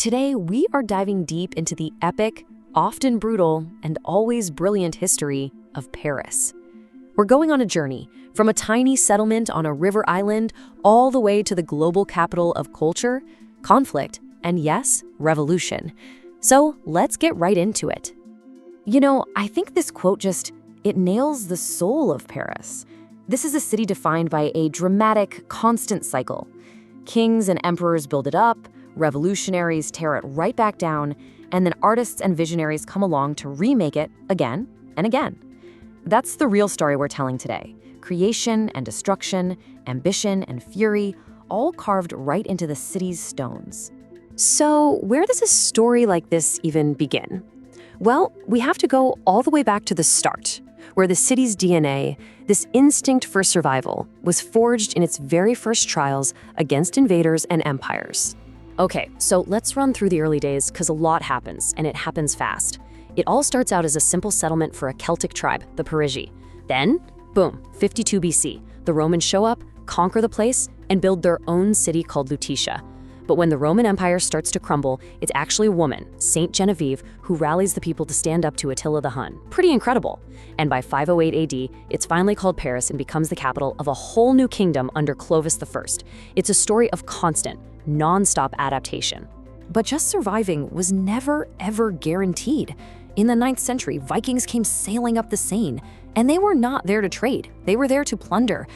Today, we are diving deep into the epic, often brutal, and always brilliant history of Paris. We're going on a journey from a tiny settlement on a river island all the way to the global capital of culture, conflict, and yes, revolution. So let's get right into it. I think this quote it nails the soul of Paris. This is a city defined by a dramatic, constant cycle. Kings and emperors build it up, revolutionaries tear it right back down, and then artists and visionaries come along to remake it again and again. That's the real story we're telling today. Creation and destruction, ambition and fury, all carved right into the city's stones. So, where does a story like this even begin? Well, we have to go all the way back to the start, where the city's DNA, this instinct for survival, was forged in its very first trials against invaders and empires. Okay, so let's run through the early days because a lot happens, and it happens fast. It all starts out as a simple settlement for a Celtic tribe, the Parisi. Then, boom, 52 BC, the Romans show up, conquer the place, and build their own city called Lutetia. But when the Roman Empire starts to crumble, it's actually a woman, Saint Genevieve, who rallies the people to stand up to Attila the Hun. Pretty incredible. And by 508 AD, it's finally called Paris and becomes the capital of a whole new kingdom under Clovis I. It's a story of constant, non-stop adaptation. But just surviving was never, ever guaranteed. In the 9th century, Vikings came sailing up the Seine, and they were not there to trade. They were there to plunder.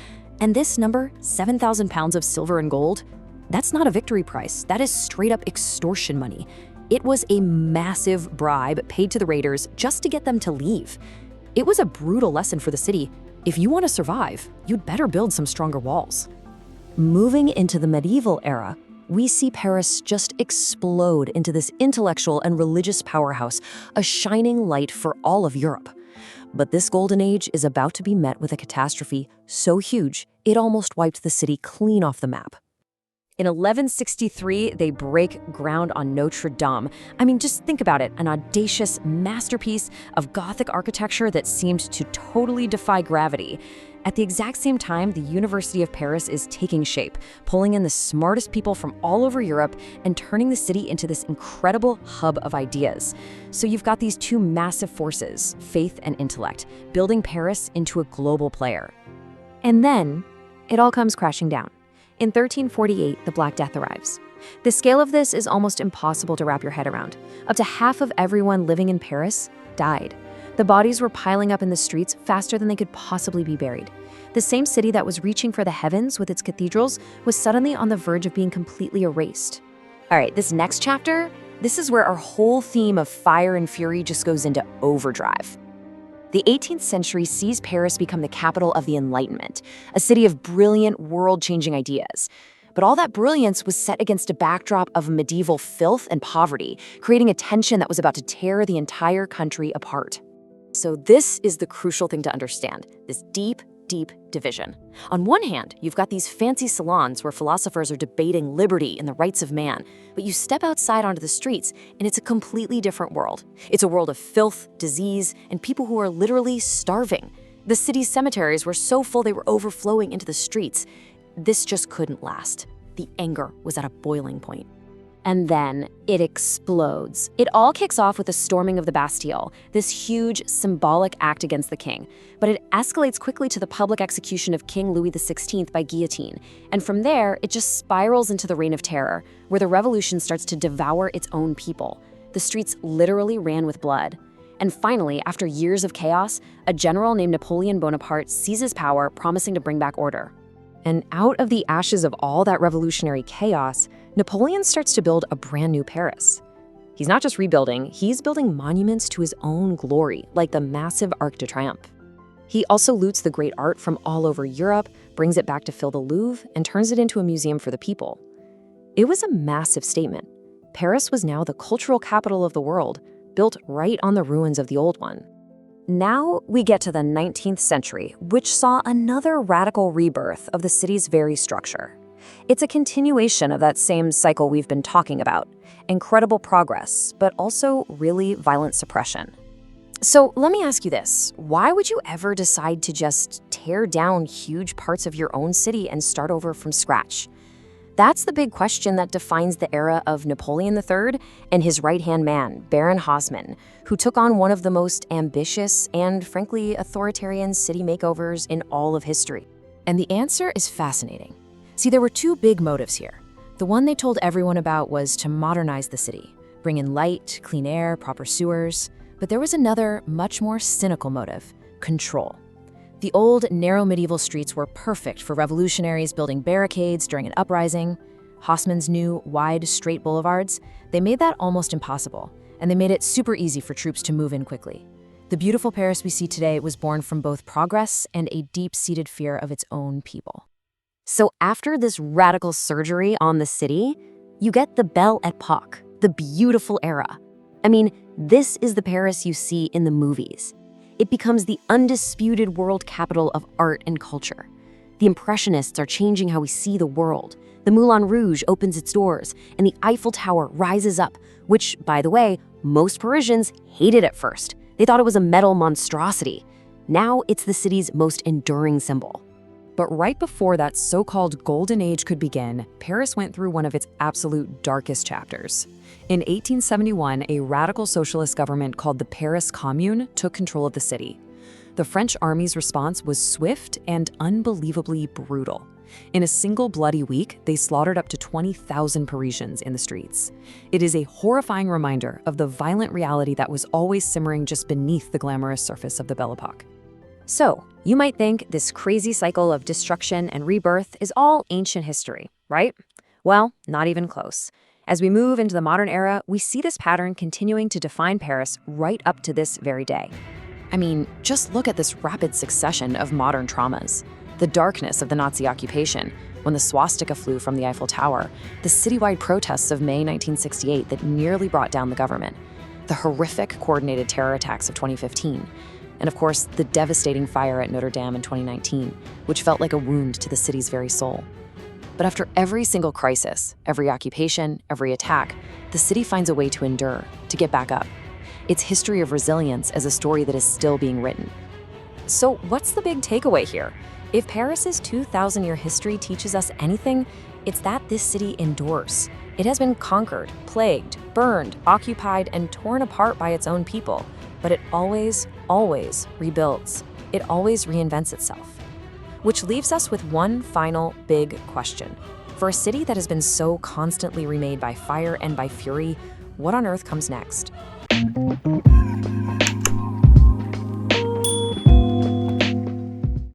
And this number, 7,000 pounds of silver and gold, that's not a victory price. That is straight up extortion money. It was a massive bribe paid to the raiders just to get them to leave. It was a brutal lesson for the city. If you want to survive, you'd better build some stronger walls. Moving into the medieval era, we see Paris just explode into this intellectual and religious powerhouse, a shining light for all of Europe. But this golden age is about to be met with a catastrophe so huge, it almost wiped the city clean off the map. In 1163, they break ground on Notre-Dame. Just think about it, an audacious masterpiece of Gothic architecture that seemed to totally defy gravity. At the exact same time, the University of Paris is taking shape, pulling in the smartest people from all over Europe and turning the city into this incredible hub of ideas. So you've got these two massive forces, faith and intellect, building Paris into a global player. And then, it all comes crashing down. In 1348, the Black Death arrives. The scale of this is almost impossible to wrap your head around. Up to half of everyone living in Paris died. The bodies were piling up in the streets faster than they could possibly be buried. The same city that was reaching for the heavens with its cathedrals was suddenly on the verge of being completely erased. All right, this next chapter, this is where our whole theme of fire and fury just goes into overdrive. The 18th century sees Paris become the capital of the Enlightenment, a city of brilliant, world-changing ideas. But all that brilliance was set against a backdrop of medieval filth and poverty, creating a tension that was about to tear the entire country apart. So this is the crucial thing to understand, this deep division. On one hand, you've got these fancy salons where philosophers are debating liberty and the rights of man, but you step outside onto the streets and it's a completely different world. It's a world of filth, disease, and people who are literally starving. The city's cemeteries were so full they were overflowing into the streets. This just couldn't last. The anger was at a boiling point. And then it explodes. It all kicks off with the storming of the Bastille, this huge symbolic act against the king. But it escalates quickly to the public execution of King Louis XVI by guillotine. And from there, it just spirals into the Reign of Terror, where the revolution starts to devour its own people. The streets literally ran with blood. And finally, after years of chaos, a general named Napoleon Bonaparte seizes power, promising to bring back order. And out of the ashes of all that revolutionary chaos, Napoleon starts to build a brand new Paris. He's not just rebuilding, he's building monuments to his own glory, like the massive Arc de Triomphe. He also loots the great art from all over Europe, brings it back to fill the Louvre, and turns it into a museum for the people. It was a massive statement. Paris was now the cultural capital of the world, built right on the ruins of the old one. Now we get to the 19th century, which saw another radical rebirth of the city's very structure. It's a continuation of that same cycle we've been talking about. Incredible progress, but also really violent suppression. So let me ask you this. Why would you ever decide to just tear down huge parts of your own city and start over from scratch? That's the big question that defines the era of Napoleon III and his right-hand man, Baron Haussmann, who took on one of the most ambitious and, frankly, authoritarian city makeovers in all of history. And the answer is fascinating. See, there were two big motives here. The one they told everyone about was to modernize the city, bring in light, clean air, proper sewers. But there was another, much more cynical motive: control. The old, narrow medieval streets were perfect for revolutionaries building barricades during an uprising. Haussmann's new, wide, straight boulevards, they made that almost impossible, and they made it super easy for troops to move in quickly. The beautiful Paris we see today was born from both progress and a deep-seated fear of its own people. So after this radical surgery on the city, you get the Belle Époque, the beautiful era. I mean, this is the Paris you see in the movies. It becomes the undisputed world capital of art and culture. The Impressionists are changing how we see the world. The Moulin Rouge opens its doors, and the Eiffel Tower rises up, which, by the way, most Parisians hated at first. They thought it was a metal monstrosity. Now it's the city's most enduring symbol. But right before that so-called golden age could begin, Paris went through one of its absolute darkest chapters. In 1871, a radical socialist government called the Paris Commune took control of the city. The French army's response was swift and unbelievably brutal. In a single bloody week, they slaughtered up to 20,000 Parisians in the streets. It is a horrifying reminder of the violent reality that was always simmering just beneath the glamorous surface of the Belle Époque. So, you might think this crazy cycle of destruction and rebirth is all ancient history, right? Well, not even close. As we move into the modern era, we see this pattern continuing to define Paris right up to this very day. I mean, just look at this rapid succession of modern traumas. The darkness of the Nazi occupation, when the swastika flew from the Eiffel Tower, the citywide protests of May 1968 that nearly brought down the government, the horrific coordinated terror attacks of 2015, and of course, the devastating fire at Notre-Dame in 2019, which felt like a wound to the city's very soul. But after every single crisis, every occupation, every attack, the city finds a way to endure, to get back up. Its history of resilience is a story that is still being written. So what's the big takeaway here? If Paris's 2,000-year history teaches us anything, it's that this city endures. It has been conquered, plagued, burned, occupied, and torn apart by its own people, but it always, always rebuilds. It always reinvents itself. Which leaves us with one final big question. For a city that has been so constantly remade by fire and by fury, what on earth comes next?